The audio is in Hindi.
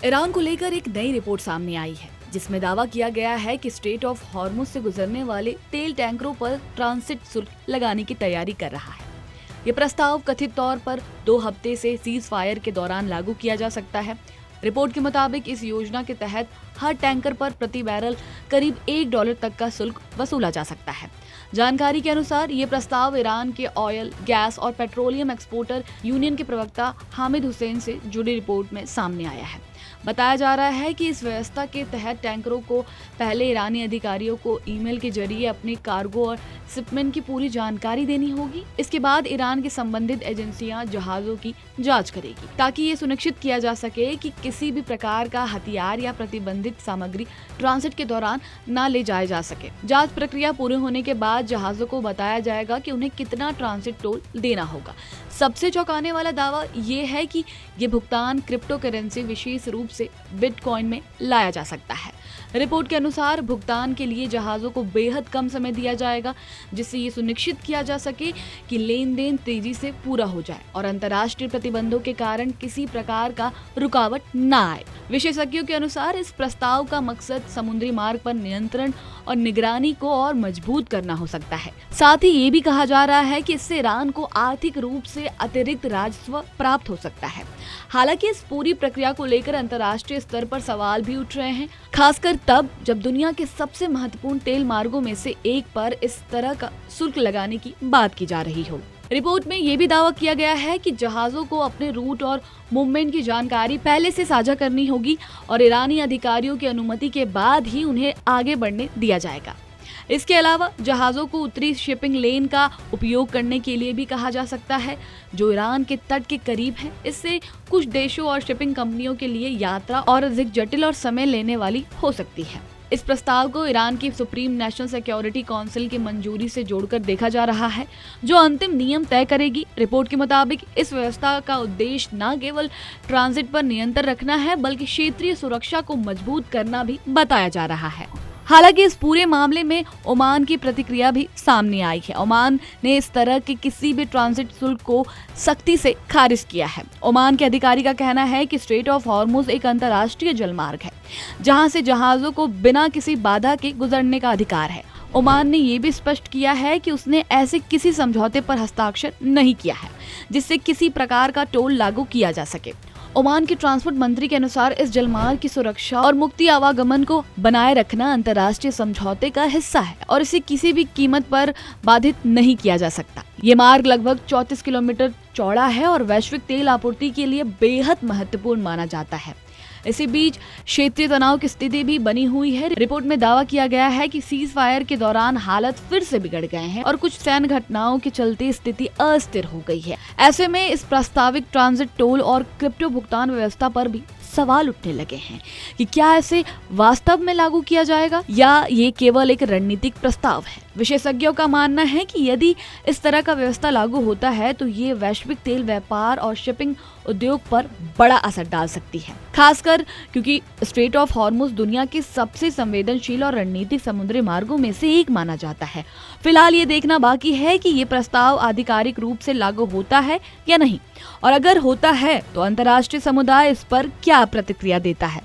ईरान को लेकर एक नई रिपोर्ट सामने आई है जिसमें दावा किया गया है कि स्ट्रेट ऑफ हॉर्मुज से गुजरने वाले तेल टैंकरों पर ट्रांसिट शुल्क लगाने की तैयारी कर रहा है। ये प्रस्ताव कथित तौर पर 2 हफ्ते से सीज फायर के दौरान लागू किया जा सकता है। रिपोर्ट के मुताबिक इस योजना के तहत हर टैंकर पर प्रति बैरल करीब $1 तक का शुल्क वसूला जा सकता है। जानकारी के अनुसार ये प्रस्ताव ईरान के ऑयल, गैस और पेट्रोलियम एक्सपोर्टर यूनियन के प्रवक्ता हामिद हुसैन से जुड़ी रिपोर्ट में सामने आया है। बताया जा रहा है कि इस व्यवस्था के तहत टैंकरों को पहले ईरानी अधिकारियों को ईमेल के जरिए अपने कार्गो और शिपमेंट की पूरी जानकारी देनी होगी। इसके बाद ईरान की संबंधित एजेंसियां जहाजों की जांच करेगी ताकि ये सुनिश्चित किया जा सके कि किसी भी प्रकार का हथियार या प्रतिबंधित सामग्री ट्रांजिट के दौरान न ले जाए जा सके। जांच प्रक्रिया पूरी होने के बाद जहाजों को बताया जाएगा कि उन्हें कितना ट्रांजिट टोल देना होगा। सबसे चौंकाने वाला दावा ये है कि ये भुगतान क्रिप्टो करेंसी विशेष रूप से बिटकॉइन में लाया जा सकता है। रिपोर्ट के अनुसार भुगतान के लिए जहाजों को बेहद कम समय दिया जाएगा जिससे ये सुनिश्चित किया जा सके कि लेन देन तेजी से पूरा हो जाए और अंतर्राष्ट्रीय प्रतिबंधों के कारण किसी प्रकार का रुकावट न आए। विशेषज्ञों के अनुसार इस प्रस्ताव का मकसद समुद्री मार्ग पर नियंत्रण और निगरानी को और मजबूत करना हो सकता है। साथ ही ये भी कहा जा रहा है कि इससे ईरान को आर्थिक रूप से अतिरिक्त राजस्व प्राप्त हो सकता है। हालांकि इस पूरी प्रक्रिया को लेकर अंतर्राष्ट्रीय स्तर पर सवाल भी उठ रहे हैं, खासकर तब जब दुनिया के सबसे महत्वपूर्ण तेल मार्गों में से एक पर इस तरह का शुल्क लगाने की बात की जा रही हो। रिपोर्ट में ये भी दावा किया गया है कि जहाजों को अपने रूट और मूवमेंट की जानकारी पहले से साझा करनी होगी और ईरानी अधिकारियों की अनुमति के बाद ही उन्हें आगे बढ़ने दिया जाएगा। इसके अलावा जहाजों को उत्तरी शिपिंग लेन का उपयोग करने के लिए भी कहा जा सकता है जो ईरान के तट के करीब है। इससे कुछ देशों और शिपिंग कंपनियों के लिए यात्रा और अधिक जटिल और समय लेने वाली हो सकती है। इस प्रस्ताव को ईरान की सुप्रीम नेशनल सिक्योरिटी काउंसिल की मंजूरी से जोड़कर देखा जा रहा है जो अंतिम नियम तय करेगी। रिपोर्ट के मुताबिक इस व्यवस्था का उद्देश्य न केवल ट्रांजिट पर नियंत्रण रखना है बल्कि क्षेत्रीय सुरक्षा को मजबूत करना भी बताया जा रहा है। हालांकि इस पूरे मामले में ओमान की प्रतिक्रिया भी सामने आई है। ओमान ने इस तरह के किसी भी ट्रांजिट शुल्क को सख्ती से खारिज किया है। ओमान के अधिकारी का कहना है कि स्ट्रेट ऑफ हॉर्मुज एक अंतर्राष्ट्रीय जलमार्ग है जहां से जहाजों को बिना किसी बाधा के गुजरने का अधिकार है। ओमान ने ये भी स्पष्ट किया है कि उसने ऐसे किसी समझौते पर हस्ताक्षर नहीं किया है जिससे किसी प्रकार का टोल लागू किया जा सके। ओमान के ट्रांसपोर्ट मंत्री के अनुसार इस जलमार्ग की सुरक्षा और मुक्ति आवागमन को बनाए रखना अंतर्राष्ट्रीय समझौते का हिस्सा है और इसे किसी भी कीमत पर बाधित नहीं किया जा सकता। ये मार्ग लगभग 34 किलोमीटर चौड़ा है और वैश्विक तेल आपूर्ति के लिए बेहद महत्वपूर्ण माना जाता है। इसी बीच क्षेत्रीय तनाव की स्थिति भी बनी हुई है। रिपोर्ट में दावा किया गया है कि सीज फायर के दौरान हालात फिर से बिगड़ गए हैं और कुछ सैन्य घटनाओं के चलते स्थिति अस्थिर हो गई है। ऐसे में इस प्रस्तावित ट्रांजिट टोल और क्रिप्टो भुगतान व्यवस्था पर भी सवाल उठने लगे हैं कि क्या इसे वास्तव में लागू किया जाएगा या ये केवल एक रणनीतिक प्रस्ताव है। विशेषज्ञों का मानना है कि यदि इस तरह का व्यवस्था लागू होता है तो ये वैश्विक तेल व्यापार और शिपिंग उद्योग पर बड़ा असर डाल सकती है, खासकर क्योंकि स्ट्रेट ऑफ हॉर्मुज दुनिया के सबसे संवेदनशील और रणनीतिक समुद्री मार्गों में से एक माना जाता है। फिलहाल ये देखना बाकी है कि ये प्रस्ताव आधिकारिक रूप से लागू होता है या नहीं और अगर होता है तो अंतर्राष्ट्रीय समुदाय इस पर क्या प्रतिक्रिया देता है।